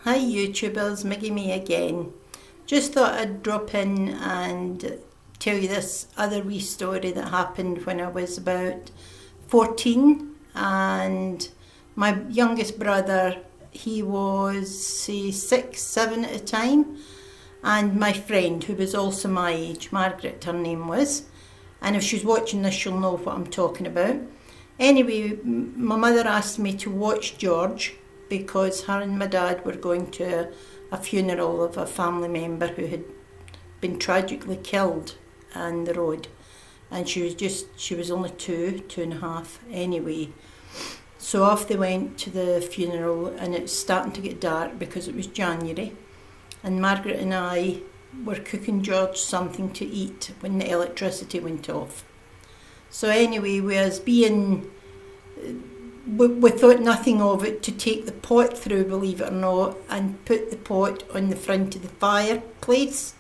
Hi YouTubers, Maggie me again. Just thought I'd drop in and tell you this other wee story that happened when I was about 14, and my youngest brother, he was say 6, 7 at the time, and my friend who was also my age, Margaret her name was, and if she's watching this she'll know what I'm talking about. Anyway, my mother asked me to watch George because her and my dad were going to a funeral of a family member who had been tragically killed on the road, and she was only 2.5 anyway. So off they went to the funeral, and it's starting to get dark because it was January, and Margaret and I were cooking George something to eat when the electricity went off. So anyway, we thought nothing of it to take the pot through, believe it or not, and put the pot on the front of the fireplace,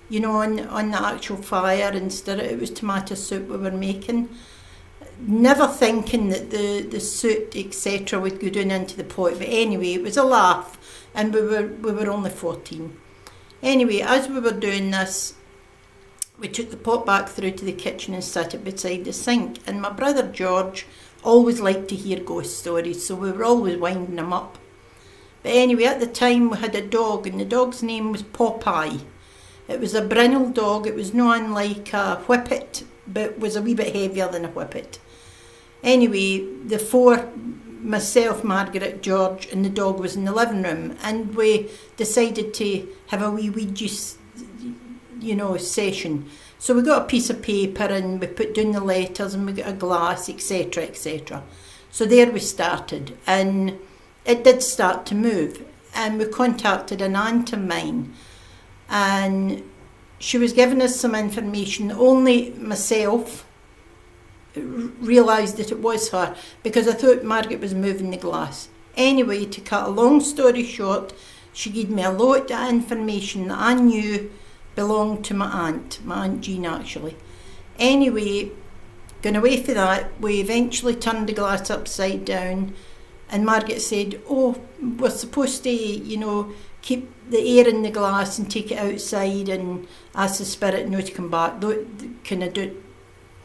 you know, on the actual fire instead of, it was tomato soup we were making. Never thinking that the soup, etc., would go down into the pot, but anyway, it was a laugh, and we were only 14. Anyway, as we were doing this, we took the pot back through to the kitchen and sat it beside the sink, and my brother George always liked to hear ghost stories, so we were always winding him up. But anyway, at the time we had a dog, and the dog's name was Popeye. It was a brindle dog. It was no unlike a whippet, but was a wee bit heavier than a whippet. Anyway, the four, myself, Margaret, George and the dog, was in the living room, and we decided to have a wee Ouija session. So we got a piece of paper and we put down the letters and we got a glass, etc, etc. So there we started, and it did start to move, and we contacted an aunt of mine, and she was giving us some information. Only myself realised that it was her, because I thought Margaret was moving the glass. Anyway, to cut a long story short, she gave me a lot of information that I knew belonged to my Aunt Jean actually. Anyway, going away for that, we eventually turned the glass upside down, and Margaret said, "Oh, we're supposed to, keep the air in the glass and take it outside and ask the spirit not to come back." Can I do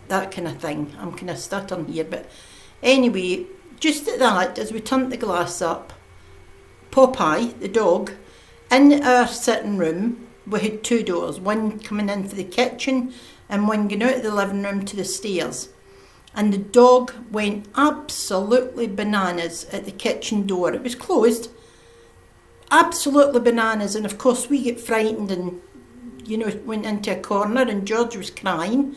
that kind of thing? I'm kind of stuttering here, but anyway, just at that, as we turned the glass up, Popeye, the dog, in our sitting room, we had two doors, one coming in for the kitchen and one going out of the living room to the stairs. And the dog went absolutely bananas at the kitchen door. It was closed, absolutely bananas. And of course we get frightened and, went into a corner, and George was crying.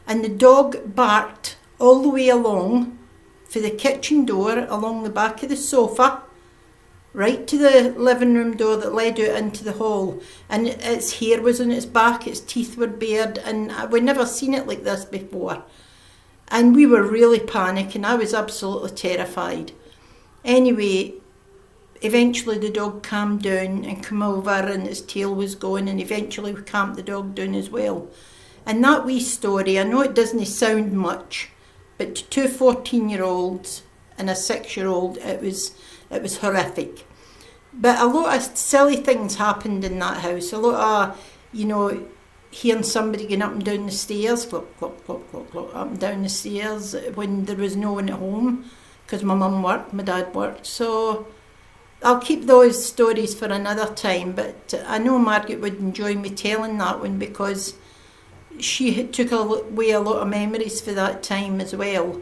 And the dog barked all the way along for the kitchen door, along the back of the sofa, right to the living room door that led out into the hall, and its hair was on its back, its teeth were bared, and we'd never seen it like this before. And we were really panicking. I was absolutely terrified. Anyway, eventually the dog calmed down and came over, and its tail was going, and eventually we calmed the dog down as well. And that wee story, I know it doesn't sound much, but to two 14-year-olds and a 6-year-old, it was horrific. But a lot of silly things happened in that house. A lot of, hearing somebody going up and down the stairs, clop, clop, clop, clop, clop, up and down the stairs when there was no one at home, because my mum worked, my dad worked. So I'll keep those stories for another time, but I know Margaret would enjoy me telling that one, because she took away a lot of memories for that time as well.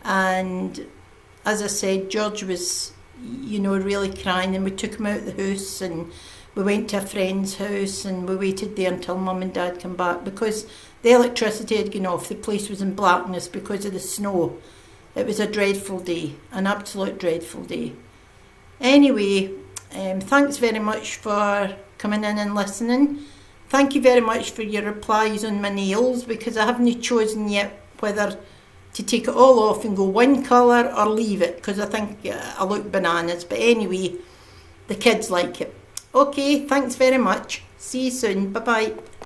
And as I said, George was, really crying, and we took him out of the house and we went to a friend's house and we waited there until Mum and Dad came back, because the electricity had gone off. The place was in blackness because of the snow. It was a dreadful day, an absolute dreadful day. Anyway, thanks very much for coming in and listening. Thank you very much for your replies on my nails, because I haven't chosen yet whether to take it all off and go one colour or leave it, because I think I look bananas. But anyway, the kids like it. Okay, thanks very much. See you soon. Bye bye.